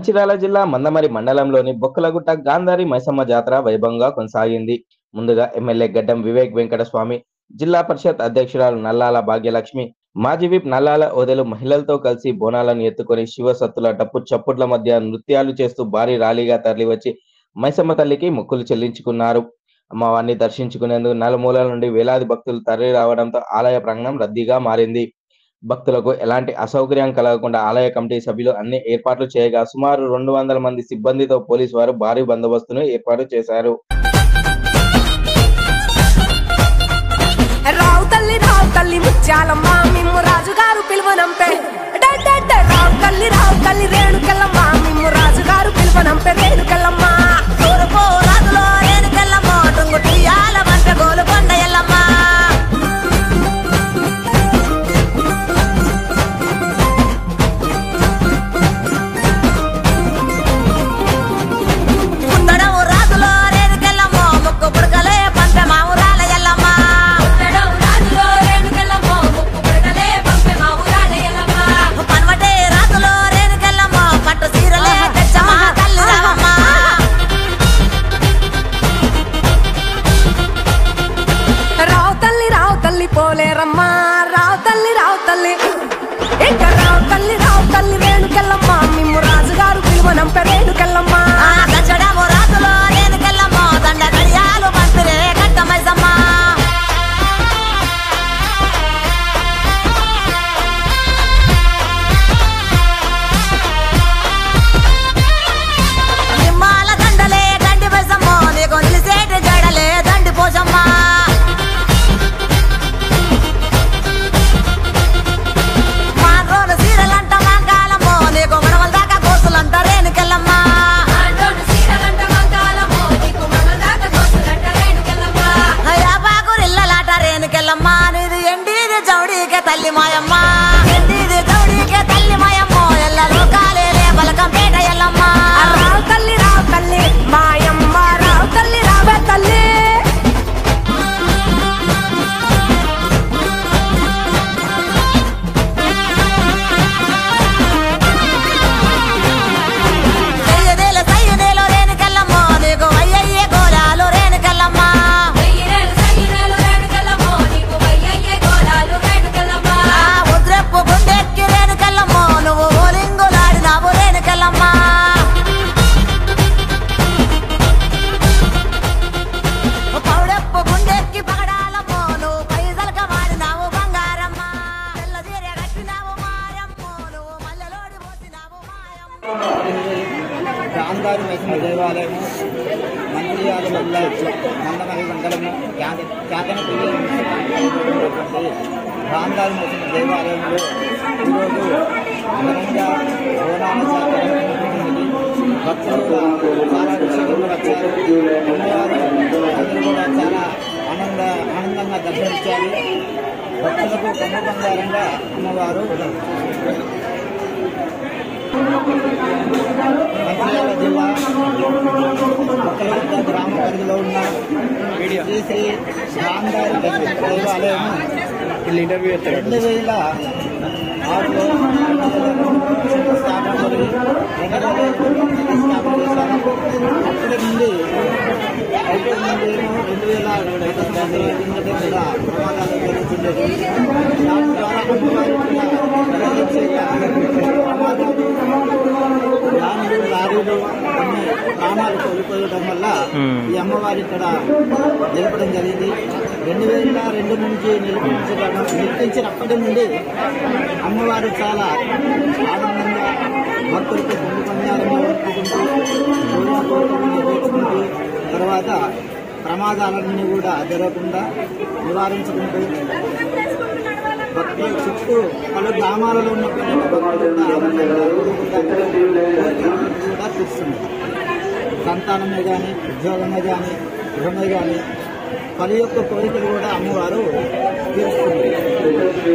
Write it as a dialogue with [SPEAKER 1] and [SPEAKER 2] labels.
[SPEAKER 1] మంచిర్యాల జిల్లా మందమరి మండలంలోని బొక్కలగుట్ట గాంధారి మైసమ్మ జాతర వైభవంగా కొనసాగింది. ముందుగా ఎమ్మెల్యే గడ్డం వివేక్ వెంకటస్వామి, జిల్లా పరిషత్ అధ్యక్షురాలు నల్లాల భాగ్యలక్ష్మి, మాజీ విప్ నల్లాల ఓదెలు మహిళలతో కలిసి బోనాలను ఎత్తుకొని శివసత్తుల డప్పు చప్పుట్ల మధ్య నృత్యాలు చేస్తూ భారీ ర్యాలీగా తరలివచ్చి మైసమ్మ తల్లికి మొక్కులు చెల్లించుకున్నారు. అమ్మవారిని దర్శించుకునేందుకు నలుమూలల నుండి వేలాది భక్తులు తరలి రావడంతో ఆలయ ప్రాంగణం రద్దీగా మారింది. భక్తులకు ఎలాంటి అసౌకర్యం కలగకుండా ఆలయ కమిటీ సభ్యులు అన్ని ఏర్పాట్లు చేయగా సుమారు 200 మంది సిబ్బందితో పోలీసు వారు భారీ బందోబస్తును ఏర్పాటు చేశారు.
[SPEAKER 2] రావు తల్లి ముత్యాలమ్మ మిమ్ము రాజుగారు పిలువనంపే రావు తల్లి రేణుకెళ్ళమ్మ మిమ్ము రాజుగారు పిలువనంపే రేణుకెళ్ళమ్మ తోరుపో రాజులో రేణుకెళ్ళమ్మ టుంగుటియాల వంట గోలుకొండ ఎల్లమ్మ పోలేరమ్మా రావు తల్లి ఇంకా రావు తల్లి రేణుకెళ్ళమ్మ మిమ్ము రాజుగారు పిలువనంపే రేణుకెళ్ళమ్మ రాజులో రేణుకెళ్ళమ్మ దండ గడియాలు పంపిరే కట్టమైసమ్మ నిమ్మాల దండలే దండి మైసమ్మ నీకు నిలిసేటి జడలే దండి పోసమ్మ తల్లి మాయమ్మ ఎండిది జౌడికే తల్లి మాయమ్మ ఎల్ల లోకాలే బలకంపేట ఎల్లమ్మ రావు తల్లి మాయమ్మ రావు తల్లి రావే తల్లి సయ్యదేలో రేణుకెళ్ళమ్మ నీకు అయ్యయ్యే గోలాలు రేణుకెళ్ళమ్మ
[SPEAKER 3] గాంధారి మైసమ్మ దేవాలయం మంచిర్యాల జిల్లా మందమరి మండలము కేతనపల్లి గాంధారి మైసమ్మ దేవాలయంలో ఈరోజు ఘనంగా బోనాల భక్తులు చాలా విషయంలో వచ్చారు. అందరూ కూడా చాలా ఆనందంగా దర్శనించారు. భక్తులకు కన్ను బంగారంగా అమ్మవారు మంచిర్యాల జిల్లా బొక్కలగుట్ట గ్రామ పరిధిలో ఉన్న శ్రీ శ్రీ గాంధారి దేవాలయం 2006లో స్థాపన చేశారు. అప్పటి నుండి 2005 కూడా ప్రమాదాలు జరుగుతుండేది. దాని ద్వారా లారీలు కొన్ని ప్రాణాలు కోల్పోయడం వల్ల ఈ అమ్మవారి ఇక్కడ నిలపడం జరిగింది. 2002 నుంచి నిర్మించినప్పటి నుండి అమ్మవారు చాలా ఆనందంగా భక్తులకు పొందు బంగారంగా నేర్చుకుంటూ తర్వాత ప్రమాదాలన్నీ కూడా జరగకుండా నివారించుకుంటూ భక్తుల చుట్టూ పలు గ్రామాలలో ఉన్నటువంటి భక్తులు కూడా చూస్తున్నారు. సంతానమే కానీ ఉద్యోగమే కానీ గృహమే కానీ పలు యొక్క కోరికలు కూడా అమ్మవారు తీరుస్తుంది.